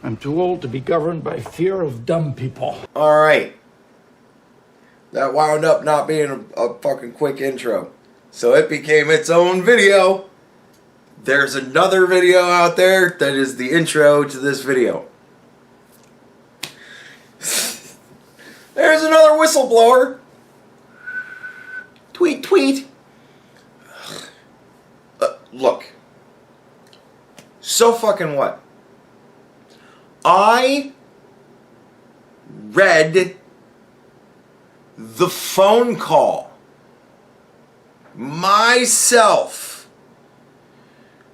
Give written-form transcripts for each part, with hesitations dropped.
I'm too old to be governed by fear of dumb people. Alright. That wound up not being a fucking quick intro. So it became its own video. There's another video out there that is the intro to this video. There's another whistleblower. Tweet, tweet. Look. So fucking what? I read the phone call myself.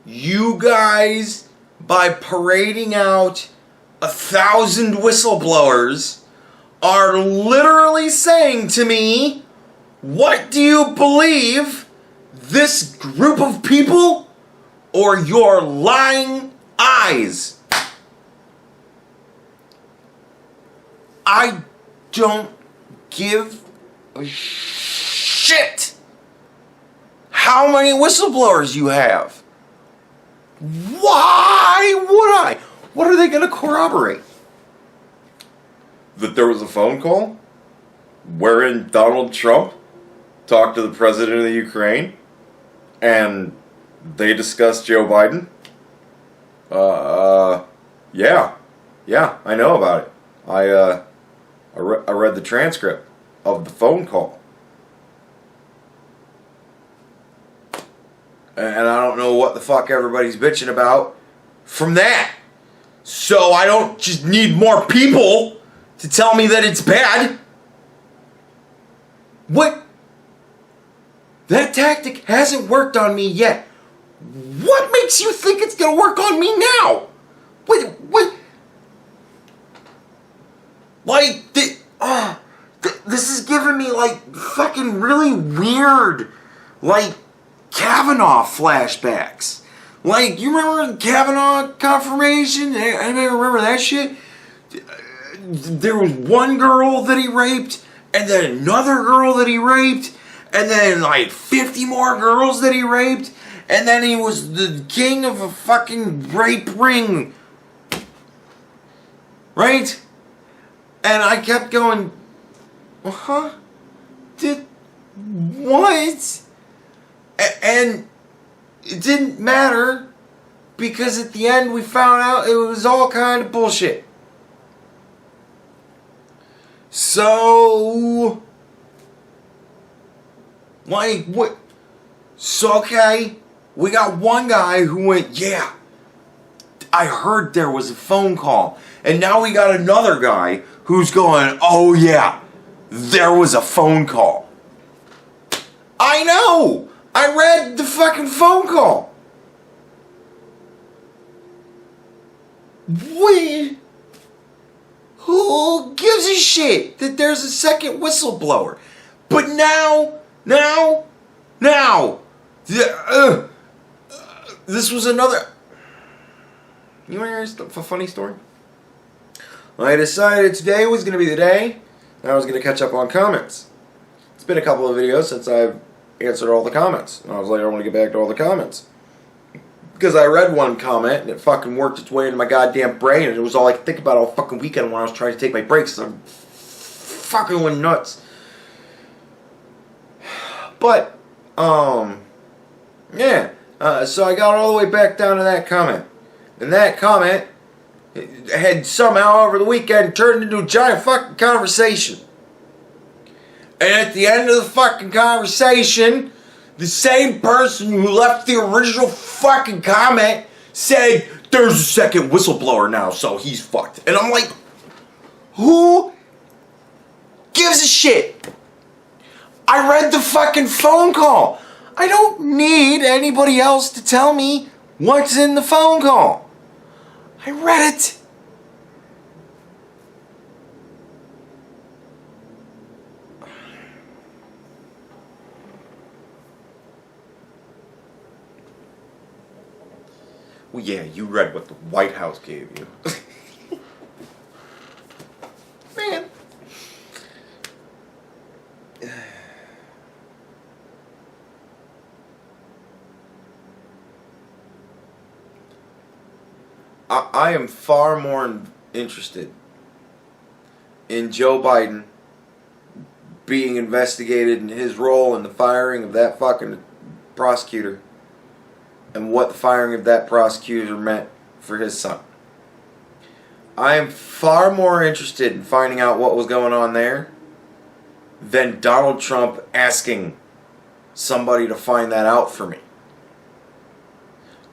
You guys, by parading out 1,000 whistleblowers, are literally saying to me, what do you believe, this group of people or your lying eyes? I don't give a shit how many whistleblowers you have. Why would I? What are they going to corroborate? That there was a phone call wherein Donald Trump talked to the president of the Ukraine and they discussed Joe Biden? Yeah, I know about it. I read the transcript of the phone call. And I don't know what the fuck everybody's bitching about from that. So I don't just need more people to tell me that it's bad. What? That tactic hasn't worked on me yet. What makes you think it's gonna work on me now? What? Like, this is giving me, like, fucking really weird, like, Kavanaugh flashbacks. Like, you remember the Kavanaugh confirmation? Anybody remember that shit? There was one girl that he raped, and then another girl that he raped, and then, like, 50 more girls that he raped, and then he was the king of a fucking rape ring. Right? And I kept going, huh? What? And it didn't matter because at the end we found out it was all kind of bullshit. So, like, what? So, okay, we got one guy who went, yeah, I heard there was a phone call. And now we got another guy who's going, oh yeah, there was a phone call. I know! I read the fucking phone call. Who gives a shit that there's a second whistleblower? But now, this was another... You want to hear a funny story? I decided today was going to be the day that I was going to catch up on comments. It's been a couple of videos since I've answered all the comments. And I was like, I want to get back to all the comments. Because I read one comment and it fucking worked its way into my goddamn brain and it was all I could think about all fucking weekend when I was trying to take my breaks. I'm fucking went nuts. But, yeah. So I got all the way back down to that comment. And that comment had somehow over the weekend turned into a giant fucking conversation. And at the end of the fucking conversation, the same person who left the original fucking comment said, there's a second whistleblower now, so he's fucked. And I'm like, who gives a shit? I read the fucking phone call. I don't need anybody else to tell me what's in the phone call. I read it. Well, yeah, you read what the White House gave you. Man. I I am far more interested in Joe Biden being investigated in his role in the firing of that fucking prosecutor and what the firing of that prosecutor meant for his son. I am far more interested in finding out what was going on there than Donald Trump asking somebody to find that out for me.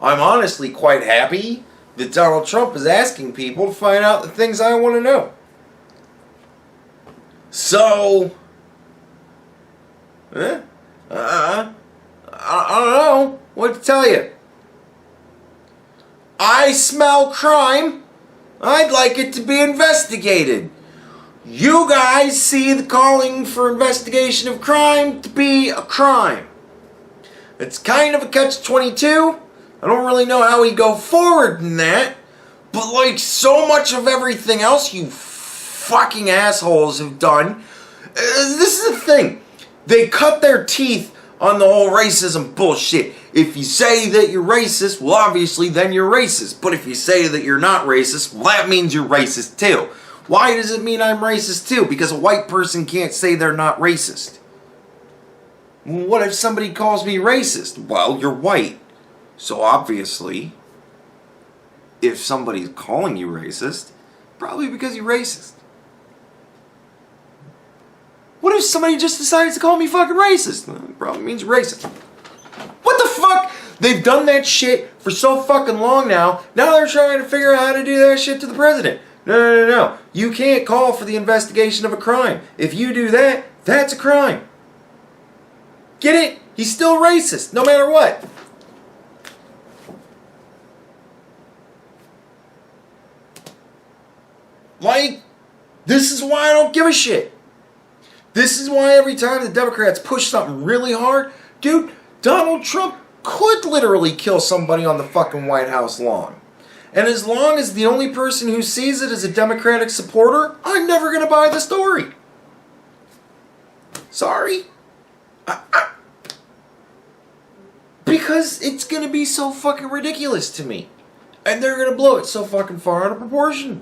I'm honestly quite happy that Donald Trump is asking people to find out the things I want to know. So, I don't know what to tell you. I smell crime. I'd like it to be investigated. You guys see the calling for investigation of crime to be a crime. It's kind of a catch-22. I don't really know how we go forward in that. But like so much of everything else you fucking assholes have done, this is the thing. They cut their teeth on the whole racism bullshit. If you say that you're racist, well obviously then you're racist. But if you say that you're not racist, well that means you're racist too. Why does it mean I'm racist too? Because a white person can't say they're not racist. What if somebody calls me racist? Well, you're white. So obviously, if somebody's calling you racist, probably because you're racist. What if somebody just decides to call me fucking racist? Well, it probably means you're racist. What the fuck? They've done that shit for so fucking long now. Now they're trying to figure out how to do that shit to the president. No. You can't call for the investigation of a crime. If you do that, that's a crime. Get it? He's still racist, no matter what. Like, this is why I don't give a shit. This is why every time the Democrats push something really hard, dude, Donald Trump could literally kill somebody on the fucking White House lawn. And as long as the only person who sees it is a Democratic supporter, I'm never going to buy the story. Sorry. Because it's going to be so fucking ridiculous to me. And they're going to blow it so fucking far out of proportion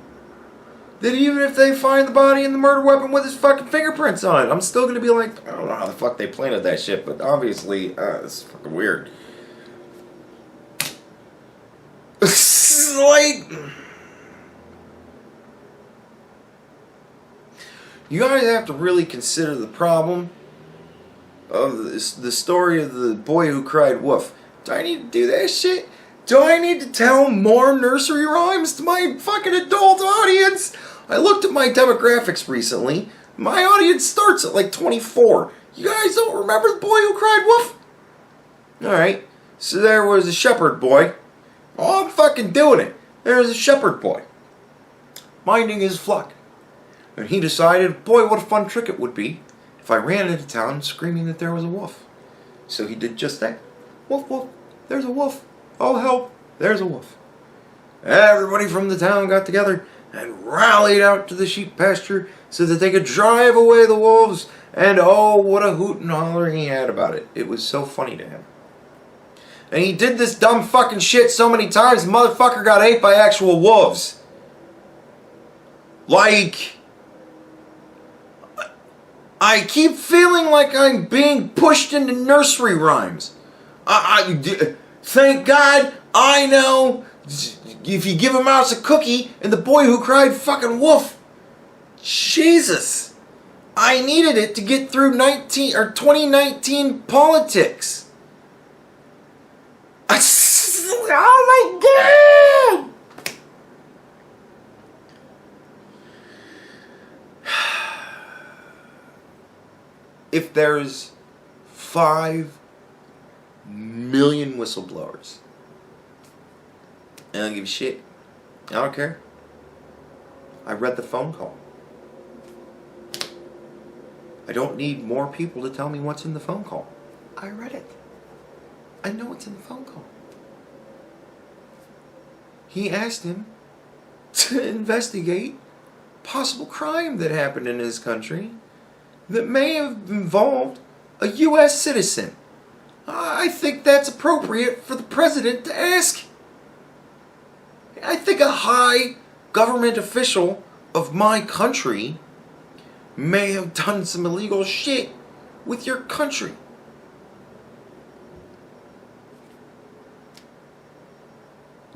that even if they find the body and the murder weapon with his fucking fingerprints on it, I'm still going to be like, I don't know how the fuck they planted that shit, but obviously, it's fucking weird. Like, you guys have to really consider the problem of the story of the boy who cried wolf. Do I need to do that shit? Do I need to tell more nursery rhymes to my fucking adult audience? I looked at my demographics recently. My audience starts at like 24. You guys don't remember the boy who cried wolf? Alright, so there was a shepherd boy. Oh, I'm fucking doing it. There was a shepherd boy minding his flock. And he decided, boy, what a fun trick it would be if I ran into town screaming that there was a wolf. So he did just that. Wolf, wolf, there's a wolf. Oh, help, there's a wolf. Everybody from the town got together and rallied out to the sheep pasture so that they could drive away the wolves. And oh, what a hoot and holler he had about it. It was so funny to him. And he did this dumb fucking shit so many times, the motherfucker got ate by actual wolves. Like, I keep feeling like I'm being pushed into nursery rhymes. Thank God I know if you give a mouse a cookie and the boy who cried fucking wolf. Jesus. I needed it to get through 2019 politics. Oh my God! If there's 5 million whistleblowers, I don't give a shit. I don't care. I read the phone call. I don't need more people to tell me what's in the phone call. I read it. I know what's in the phone call. He asked him to investigate possible crime that happened in his country that may have involved a U.S. citizen. I think that's appropriate for the president to ask. I think a high government official of my country may have done some illegal shit with your country.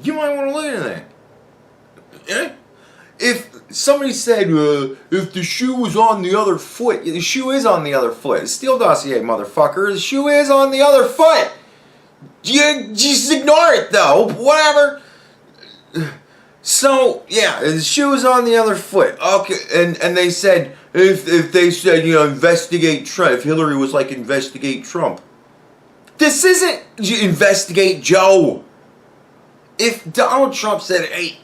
You might want to look into that. Eh? If somebody said, if the shoe was on the other foot, the shoe is on the other foot. Steele dossier, motherfucker. The shoe is on the other foot. You just ignore it, though. Whatever. So, yeah, the shoe is on the other foot. Okay, and they said, if they said, investigate Trump, if Hillary was like, investigate Trump. This isn't investigate Joe. If Donald Trump said, hey,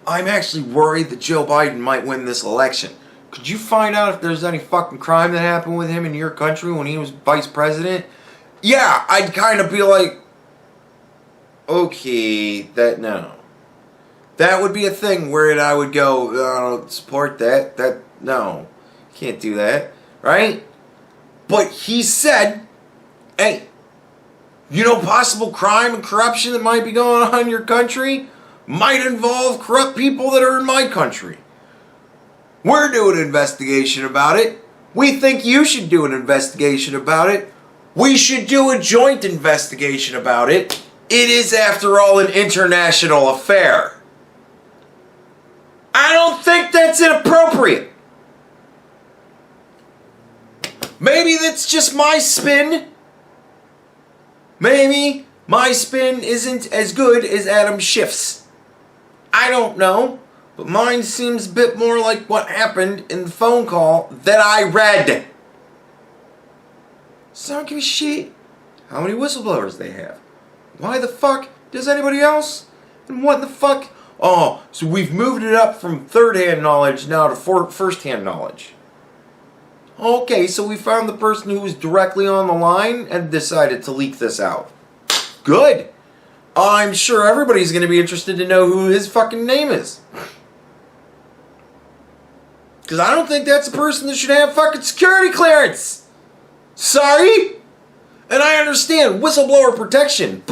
I'm actually worried that Joe Biden might win this election, could you find out if there's any fucking crime that happened with him in your country when he was vice president? Yeah, I'd kind of be like, okay, no. That would be a thing where I would go, I don't support that. No, can't do that, right? But he said, hey, possible crime and corruption that might be going on in your country might involve corrupt people that are in my country. We're doing an investigation about it. We think you should do an investigation about it. We should do a joint investigation about it. It is, after all, an international affair. I don't think that's inappropriate. Maybe that's just my spin. Maybe my spin isn't as good as Adam Schiff's. I don't know, but mine seems a bit more like what happened in the phone call that I read. So I don't give a shit how many whistleblowers they have. Why the fuck does anybody else? And what the fuck? Oh, so we've moved it up from third-hand knowledge now to first-hand knowledge. Okay, so we found the person who was directly on the line and decided to leak this out. Good. I'm sure everybody's going to be interested to know who his fucking name is. Because I don't think that's a person that should have fucking security clearance. Sorry? And I understand whistleblower protection.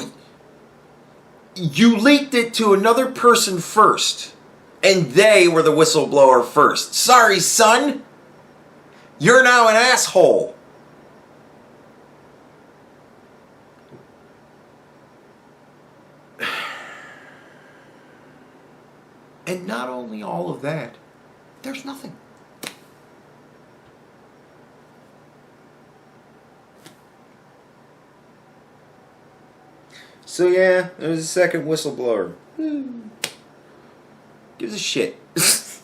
You leaked it to another person first. And they were the whistleblower first. Sorry, son. You're now an asshole. And not only all of that, there's nothing. So yeah, there's a second whistleblower. Gives a shit.